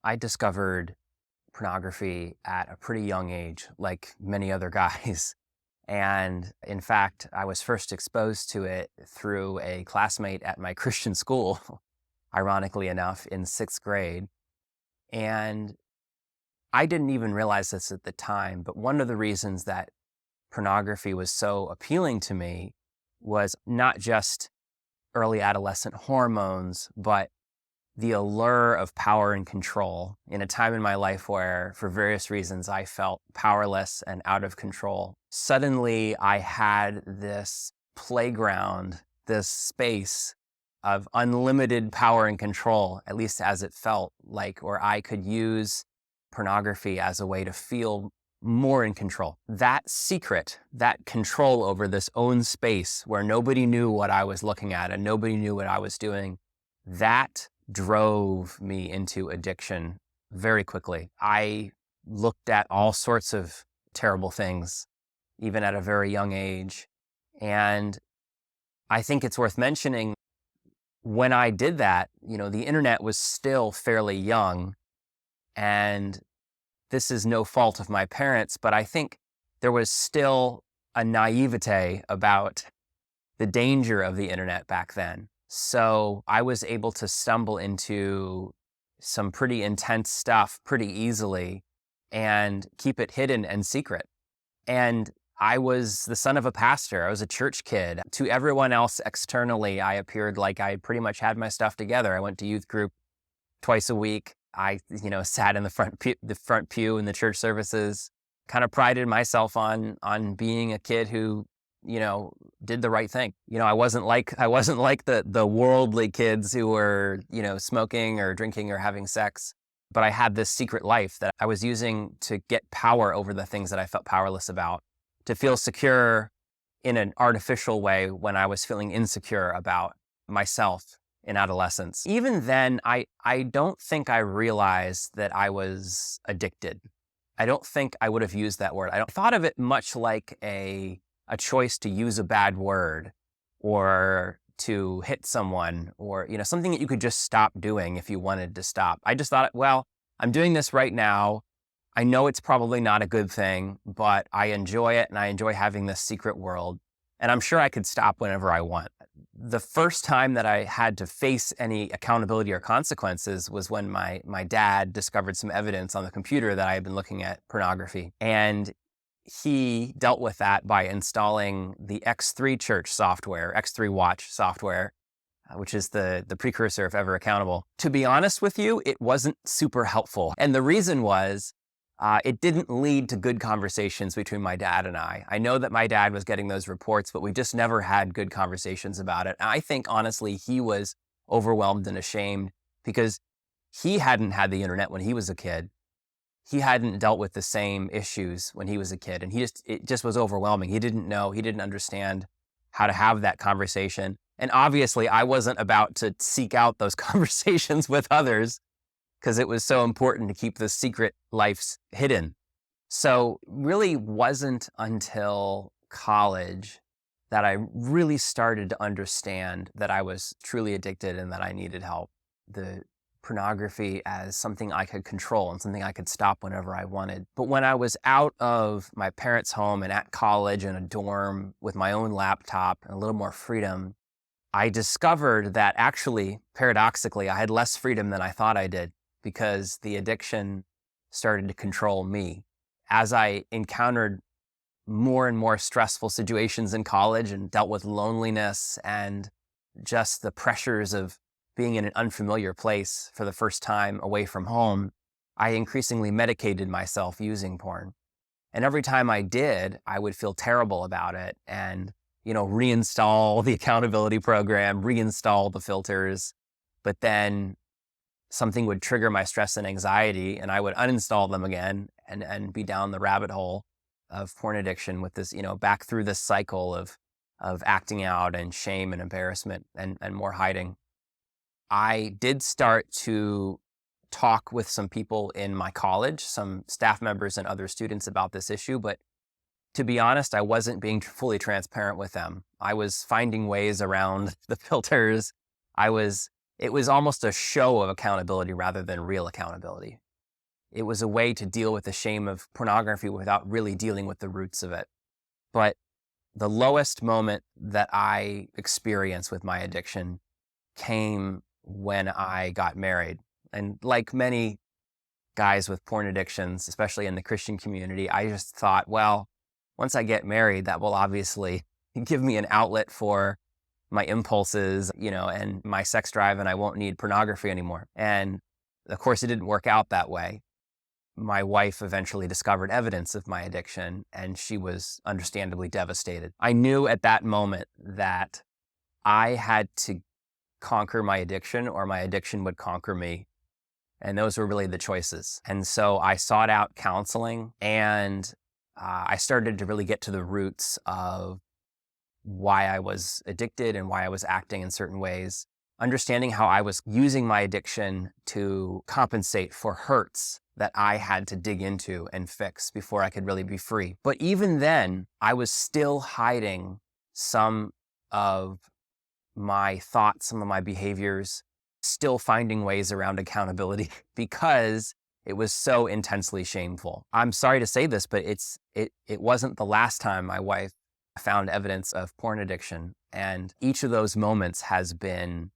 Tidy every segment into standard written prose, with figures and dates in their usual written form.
I discovered pornography at a pretty young age, like many other guys. And in fact, I was first exposed to it through a classmate at my Christian school, ironically enough, in sixth grade. And I didn't even realize this at the time, but one of the reasons that pornography was so appealing to me was not just early adolescent hormones, but the allure of power and control in a time in my life where, for various reasons, I felt powerless and out of control. Suddenly, I had this playground, this space of unlimited power and control, at least as it felt like, where I could use pornography as a way to feel more in control. That secret, that control over this own space where nobody knew what I was looking at and nobody knew what I was doing, that drove me into addiction very quickly. I looked at all sorts of terrible things, even at a very young age. And I think it's worth mentioning, when I did that, the internet was still fairly young. And this is no fault of my parents, but I think there was still a naivete about the danger of the internet back then. So I was able to stumble into some pretty intense stuff pretty easily and keep it hidden and secret. And I was the son of a pastor. I was a church kid. To everyone else externally, I appeared like I pretty much had my stuff together. I went to youth group twice a week. I, sat in the front pew in the church services, kind of prided myself on being a kid who, did the right thing. I wasn't like the worldly kids who were, smoking or drinking or having sex, but I had this secret life that I was using to get power over the things that I felt powerless about, to feel secure in an artificial way when I was feeling insecure about myself in adolescence. Even then, I don't think I realized that I was addicted. I don't think I would have used that word. I thought of it much like a choice to use a bad word or to hit someone or, something that you could just stop doing if you wanted to stop. I just thought, well, I'm doing this right now. I know it's probably not a good thing, but I enjoy it and I enjoy having this secret world. And I'm sure I could stop whenever I want. The first time that I had to face any accountability or consequences was when my dad discovered some evidence on the computer that I had been looking at pornography. And he dealt with that by installing the X3 church software, X3 Watch software, which is the precursor, if ever accountable. To be honest with you, it wasn't super helpful. And the reason was, it didn't lead to good conversations between my dad and I. I know that my dad was getting those reports, but we just never had good conversations about it. And I think, honestly, he was overwhelmed and ashamed because he hadn't had the internet when he was a kid. He hadn't dealt with the same issues when he was a kid. And it just was overwhelming. He didn't know, he didn't understand how to have that conversation. And obviously, I wasn't about to seek out those conversations with others, because it was so important to keep the secret lives hidden. So really wasn't until college that I really started to understand that I was truly addicted and that I needed help. The pornography as something I could control and something I could stop whenever I wanted. But when I was out of my parents' home and at college in a dorm with my own laptop and a little more freedom, I discovered that actually, paradoxically, I had less freedom than I thought I did, because the addiction started to control me. As I encountered more and more stressful situations in college and dealt with loneliness and just the pressures of being in an unfamiliar place for the first time away from home, I increasingly medicated myself using porn. And every time I did, I would feel terrible about it and, reinstall the accountability program, reinstall the filters, but then something would trigger my stress and anxiety and I would uninstall them again and be down the rabbit hole of porn addiction with this, back through this cycle of acting out and shame and embarrassment and more hiding. I did start to talk with some people in my college, some staff members and other students about this issue, but to be honest, I wasn't being fully transparent with them. I was finding ways around the filters. I was It was almost a show of accountability rather than real accountability. It was a way to deal with the shame of pornography without really dealing with the roots of it. But the lowest moment that I experienced with my addiction came when I got married. And like many guys with porn addictions, especially in the Christian community, I just thought, well, once I get married, that will obviously give me an outlet for my impulses, and my sex drive, and I won't need pornography anymore. And of course, it didn't work out that way. My wife eventually discovered evidence of my addiction, and she was understandably devastated. I knew at that moment that I had to conquer my addiction or my addiction would conquer me. And those were really the choices. And so I sought out counseling, and I started to really get to the roots of why I was addicted and why I was acting in certain ways, understanding how I was using my addiction to compensate for hurts that I had to dig into and fix before I could really be free. But even then, I was still hiding some of my thoughts, some of my behaviors, still finding ways around accountability because it was so intensely shameful. I'm sorry to say this, but it wasn't the last time my wife found evidence of porn addiction. And each of those moments has been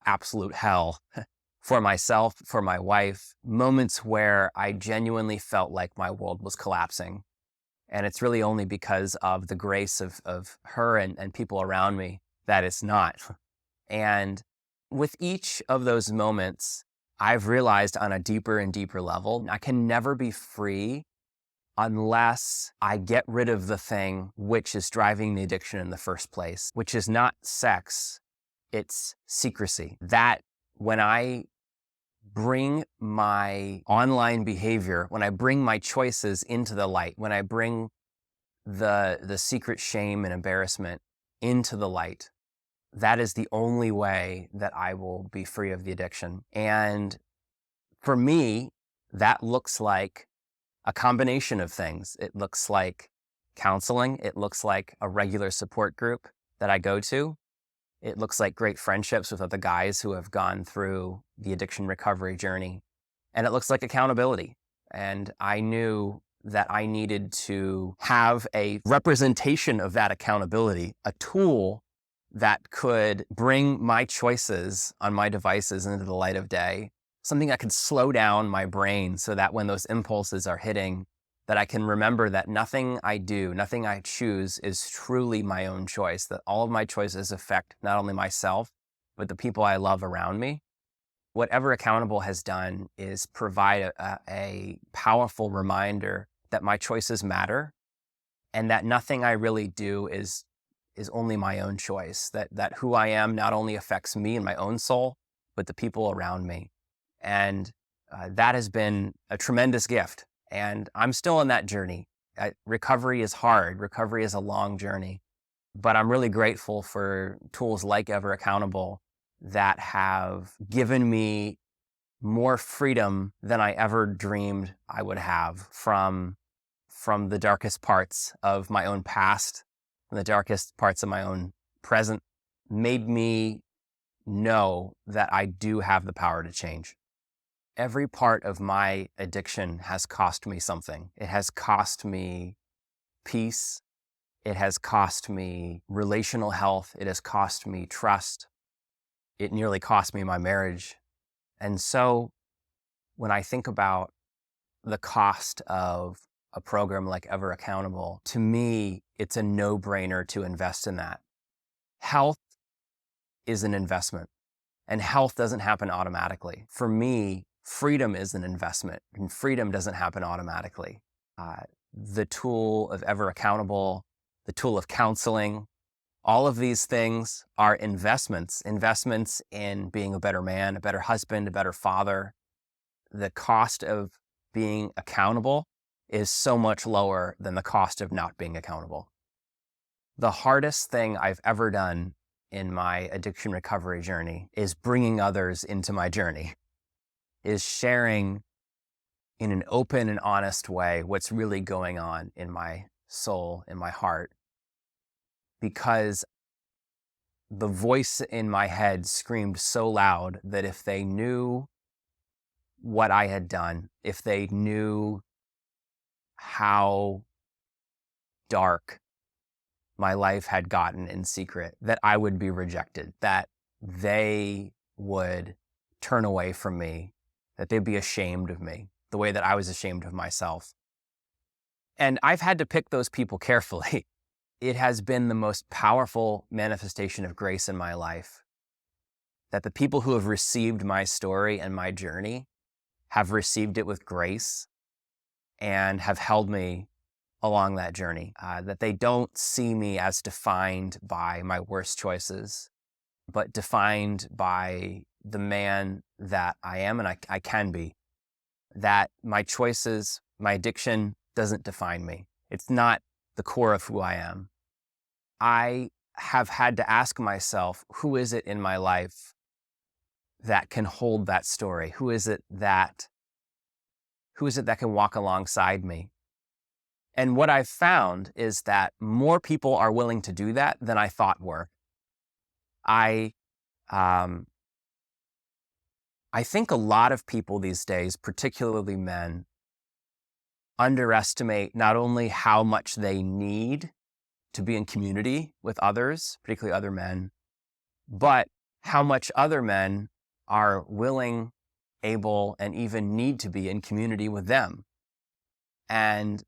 absolute hell for myself, for my wife, moments where I genuinely felt like my world was collapsing. And it's really only because of the grace of her and people around me that it's not. And with each of those moments, I've realized on a deeper and deeper level, I can never be free unless I get rid of the thing which is driving the addiction in the first place, which is not sex, it's secrecy. That when I bring my online behavior, when I bring my choices into the light, when I bring the secret shame and embarrassment into the light, that is the only way that I will be free of the addiction. And for me, that looks like a combination of things. It looks like counseling. It looks like a regular support group that I go to. It looks like great friendships with other guys who have gone through the addiction recovery journey. And it looks like accountability. And I knew that I needed to have a representation of that accountability, a tool that could bring my choices on my devices into the light of day, something that could slow down my brain so that when those impulses are hitting, that I can remember that nothing I do, nothing I choose is truly my own choice, that all of my choices affect not only myself, but the people I love around me. What Ever Accountable has done is provide a powerful reminder that my choices matter and that nothing I really do is only my own choice, that who I am not only affects me and my own soul, but the people around me. And that has been a tremendous gift. And I'm still on that journey. Recovery is hard. Recovery is a long journey. But I'm really grateful for tools like Ever Accountable that have given me more freedom than I ever dreamed I would have from the darkest parts of my own past and the darkest parts of my own present, made me know that I do have the power to change. Every part of my addiction has cost me something. It has cost me peace. It has cost me relational health. It has cost me trust. It nearly cost me my marriage. And so when I think about the cost of a program like Ever Accountable, to me, it's a no-brainer to invest in that. Health is an investment, and health doesn't happen automatically. For me, freedom is an investment, and freedom doesn't happen automatically. The tool of Ever Accountable, the tool of counseling, all of these things are investments in being a better man, a better husband, a better father. The cost of being accountable is so much lower than the cost of not being accountable. The hardest thing I've ever done in my addiction recovery journey is bringing others into my journey, is sharing in an open and honest way what's really going on in my soul, in my heart. Because the voice in my head screamed so loud that if they knew what I had done, if they knew how dark my life had gotten in secret, that I would be rejected, that they would turn away from me, that they'd be ashamed of me, the way that I was ashamed of myself. And I've had to pick those people carefully. It has been the most powerful manifestation of grace in my life that the people who have received my story and my journey have received it with grace and have held me along that journey, that they don't see me as defined by my worst choices, but defined by the man that I am and I can be, that my choices, my addiction doesn't define me. It's not the core of who I am. I have had to ask myself, who is it in my life that can hold that story? Who is it that can walk alongside me? And what I've found is that more people are willing to do that than I thought were. I think a lot of people these days, particularly men, underestimate not only how much they need to be in community with others, particularly other men, but how much other men are willing, able, and even need to be in community with them. And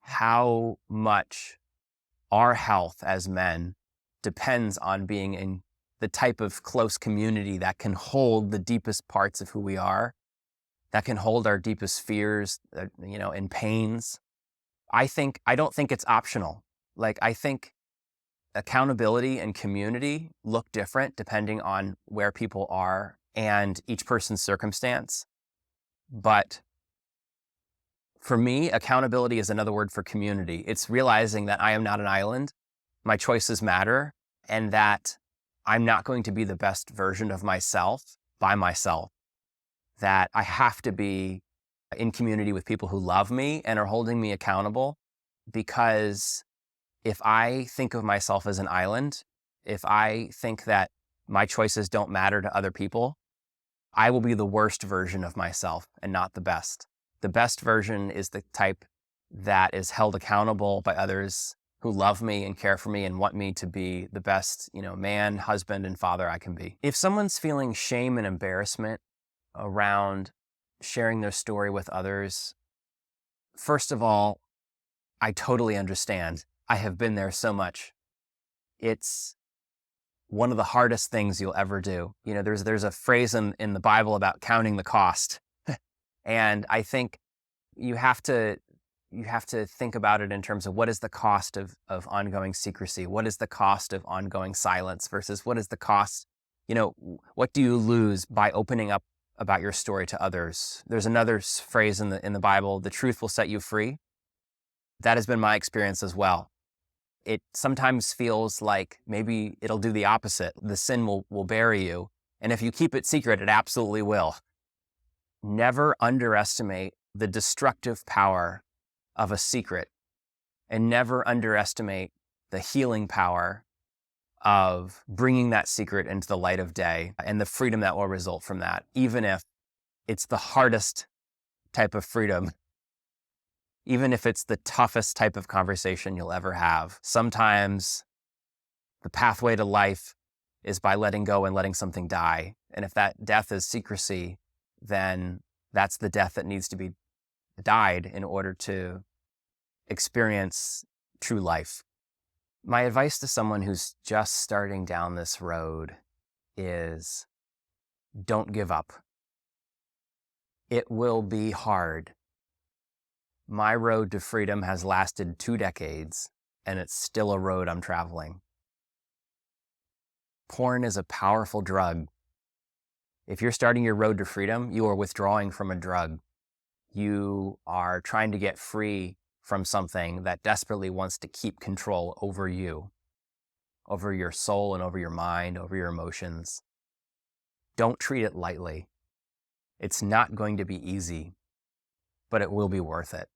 how much our health as men depends on being in the type of close community that can hold the deepest parts of who we are, that can hold our deepest fears, and pains. I don't think it's optional. I think accountability and community look different depending on where people are and each person's circumstance. But for me, accountability is another word for community. It's realizing that I am not an island, my choices matter, and that I'm not going to be the best version of myself by myself, that I have to be in community with people who love me and are holding me accountable, because if I think of myself as an island, if I think that my choices don't matter to other people, I will be the worst version of myself and not the best. The best version is the type that is held accountable by others who love me and care for me and want me to be the best, man, husband, and father I can be. If someone's feeling shame and embarrassment around sharing their story with others, first of all, I totally understand. I have been there so much. It's one of the hardest things you'll ever do. There's a phrase in the Bible about counting the cost. And I think you have to think about it in terms of what is the cost of ongoing secrecy? What is the cost of ongoing silence versus what is the cost, what do you lose by opening up about your story to others? There's another phrase in the Bible, the truth will set you free. That has been my experience as well. It sometimes feels like maybe it'll do the opposite. The sin will bury you. And if you keep it secret, it absolutely will. Never underestimate the destructive power of a secret, and never underestimate the healing power of bringing that secret into the light of day and the freedom that will result from that, even if it's the hardest type of freedom, even if it's the toughest type of conversation you'll ever have. Sometimes the pathway to life is by letting go and letting something die. And if that death is secrecy, then that's the death that needs to be died in order to experience true life. My advice to someone who's just starting down this road is don't give up. It will be hard. My road to freedom has lasted 2 decades, and it's still a road I'm traveling. Porn is a powerful drug. If you're starting your road to freedom, you are withdrawing from a drug. You are trying to get free from something that desperately wants to keep control over you, over your soul and over your mind, over your emotions. Don't treat it lightly. It's not going to be easy, but it will be worth it.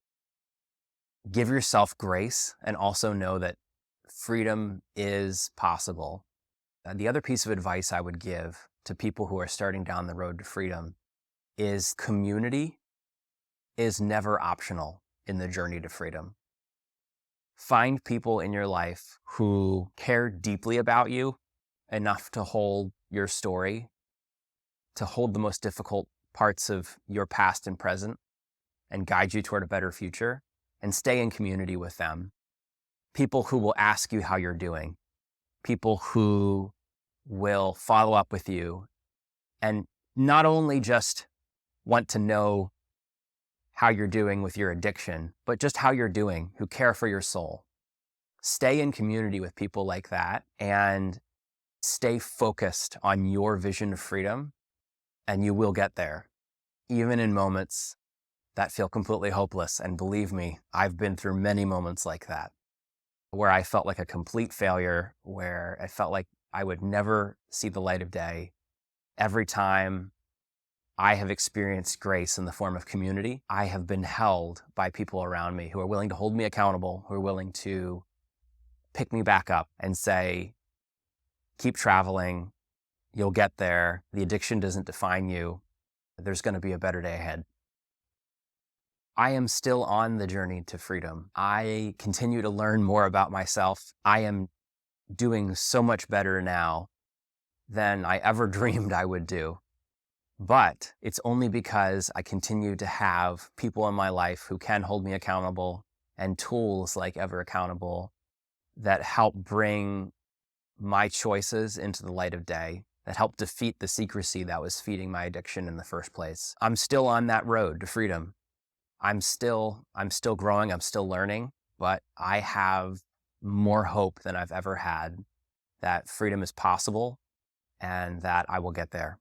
Give yourself grace and also know that freedom is possible. The other piece of advice I would give to people who are starting down the road to freedom is community is never optional in the journey to freedom. Find people in your life who care deeply about you enough to hold your story, to hold the most difficult parts of your past and present, and guide you toward a better future, and stay in community with them. People who will ask you how you're doing, people who will follow up with you, and not only just want to know how you're doing with your addiction, but just how you're doing, who care for your soul. Stay in community with people like that and stay focused on your vision of freedom, and you will get there, even in moments that feel completely hopeless. And believe me, I've been through many moments like that, where I felt like a complete failure, where I felt like I would never see the light of day. Every time I have experienced grace in the form of community, I have been held by people around me who are willing to hold me accountable, who are willing to pick me back up and say, keep traveling, you'll get there, the addiction doesn't define you, there's going to be a better day ahead. I am still on the journey to freedom. I continue to learn more about myself. I am doing so much better now than I ever dreamed I would do. But it's only because I continue to have people in my life who can hold me accountable, and tools like Ever Accountable that help bring my choices into the light of day, that help defeat the secrecy that was feeding my addiction in the first place. I'm still on that road to freedom. I'm still growing, I'm still learning, but I have more hope than I've ever had that freedom is possible and that I will get there.